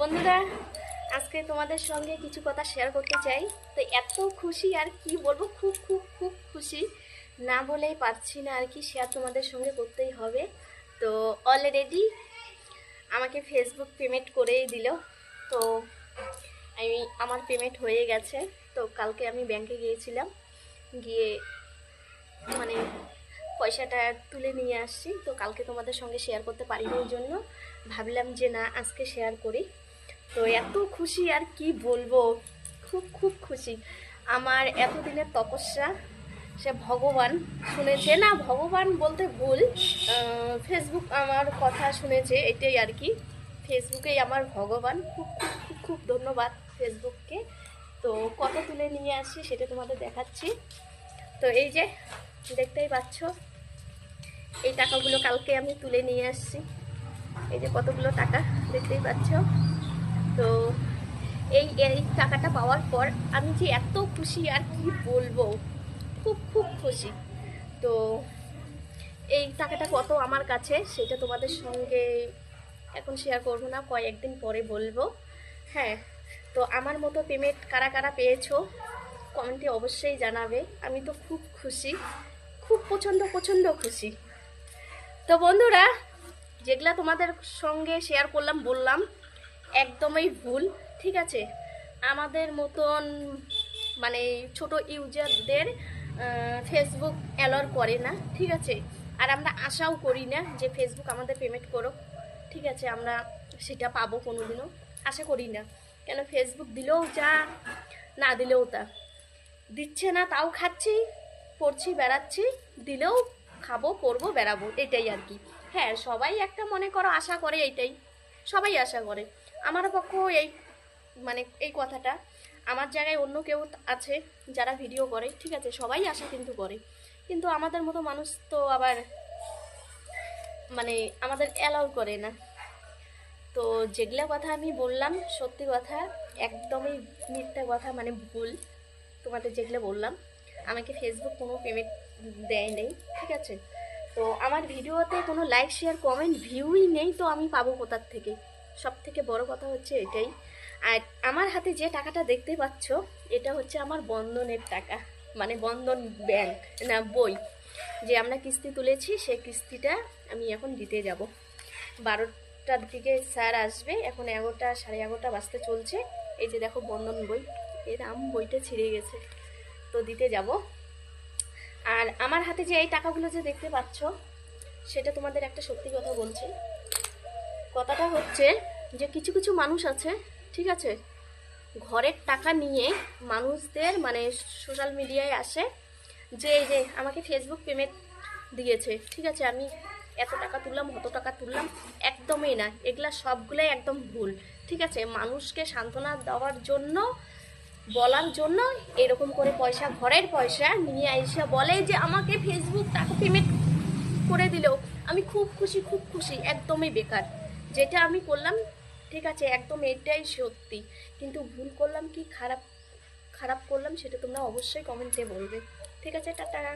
বন্ধুরা, আজকে তোমাদের সঙ্গে কিছু কথা শেয়ার করতে চাই। তো এত খুশি আর কি বলবো, খুব খুব খুব খুশি, না বলেই পারছি না আর কি। শেয়ার তোমাদের সঙ্গে করতেই হবে। তো অলরেডি আমাকে ফেসবুক পেমেন্ট করেই দিল। তো আমার পেমেন্ট হয়ে গেছে। তো কালকে আমি ব্যাংকে গিয়েছিলাম, গিয়ে মানে পয়সাটা তুলে নিয়ে আসছি। তো কালকে তোমাদের সঙ্গে শেয়ার করতে পারিনি, ওই জন্য ভাবলাম যে না, আজকে শেয়ার করি। তো এত খুশি আর কি বলবো, খুব খুব খুশি। আমার এতদিনের তপস্যা সে ভগবান শুনেছে, না ভগবান বলতে ভুল, ফেসবুক আমার কথা শুনেছে, এটাই আর কি। ফেসবুকেই আমার ভগবান। খুব খুব খুব খুব ধন্যবাদ ফেসবুককে। তো কত তুলে নিয়ে আসছি সেটা তোমাদের দেখাচ্ছি। তো এই যে দেখতেই পাচ্ছ, এই টাকাগুলো কালকে আমি তুলে নিয়ে আসছি। এই যে কতগুলো টাকা দেখতেই পাচ্ছ। তো এই টাকাটা পাওয়ার পর আমি যে এত খুশি আর কি বলবো, খুব খুব খুশি। তো এই টাকাটা কত আমার কাছে সেটা তোমাদের সঙ্গে এখন শেয়ার করবো না, কয়েকদিন পরে বলবো। হ্যাঁ, তো আমার মতো পেমেন্ট কারা কারা পেয়েছো কমেন্টে অবশ্যই জানাবে। আমি তো খুব খুশি, খুব প্রচণ্ড প্রচণ্ড খুশি। তো বন্ধুরা, যেগুলা তোমাদের সঙ্গে শেয়ার করলাম বললাম একদমই ভুল, ঠিক আছে। আমাদের মতন মানে ছোট ইউজারদের ফেসবুক অ্যালাউ করে না, ঠিক আছে। আর আমরা আশাও করি না যে ফেসবুক আমাদের পেমেন্ট করো, ঠিক আছে। আমরা সেটা পাবো কোনোদিনও আশা করি না। কেন, ফেসবুক দিলেও যা, না দিলেও তা। দিচ্ছে না তাও খাচ্ছি, পড়ছি, বেড়াচ্ছি, দিলেও খাবো, পরবো, বেড়াবো, এটাই আর কি। হ্যাঁ, সবাই একটা মনে করো আশা করে, এইটাই সবাই আশা করে। আমার পক্ষেও এই মানে এই কথাটা, আমার জায়গায় অন্য কেউ আছে যারা ভিডিও করে, ঠিক আছে, সবাই আশা কিন্তু করে, কিন্তু আমাদের মতো মানুষ তো আবার মানে আমাদের অ্যালাউ করে না। তো যেগুলা কথা আমি বললাম সত্যি কথা, একদমই মিথ্যা কথা, মানে ভুল। তোমাদের যেগুলো বললাম, আমাকে ফেসবুক কোনো পেমেন্ট দেয় নেই, ঠিক আছে। তো আমার ভিডিওতে কোনো লাইক শেয়ার কমেন্ট ভিউই নেই, তো আমি পাবো কোথার থেকে? সব থেকে বড় কথা হচ্ছে এটাই। আর আমার হাতে যে টাকাটা দেখতে পাচ্ছ, এটা হচ্ছে আমার বন্ধনের টাকা, মানে বন্ধন ব্যাংক না বই, যে আমরা কিস্তি তুলেছি, সেই কিস্তিটা আমি এখন দিতে যাব। 12টার দিকে স্যার আসবে, এখন 11টা, সাড়ে 11টা বাজতে চলছে। এই যে দেখো বন্ধন বই, এর বইটা ছিঁড়ে গেছে, তো দিতে যাব। আর আমার হাতে যে এই টাকাগুলো যে দেখতে পাচ্ছ, সেটা তোমাদের একটা সত্যি কথা বলছি। কথাটা হচ্ছে যে কিছু কিছু মানুষ আছে, ঠিক আছে, ঘরের টাকা নিয়ে মানুষদের মানে সোশ্যাল মিডিয়ায় আসে যে এই যে আমাকে ফেসবুক পেমেন্ট দিয়েছে, ঠিক আছে, আমি এত টাকা তুললাম, অত টাকা তুললাম। একদমই না, এগুলা সবগুলোই একদম ভুল, ঠিক আছে। মানুষকে সান্ত্বনা দেওয়ার জন্য, বলার জন্য এরকম করে পয়সা, ঘরের পয়সা নিয়ে আইসা বলে যে আমাকে ফেসবুক টাকা পেমেন্ট করে দিলেও আমি খুব খুশি, খুব খুশি। একদমই বেকার যেটা আমি করলাম, ঠিক আছে, একদম এটাই সত্যি। কিন্তু ভুল করলাম কি খারাপ করলাম সেটা তোমরা অবশ্যই কমেন্টে বলবে, ঠিক আছে। টাটা।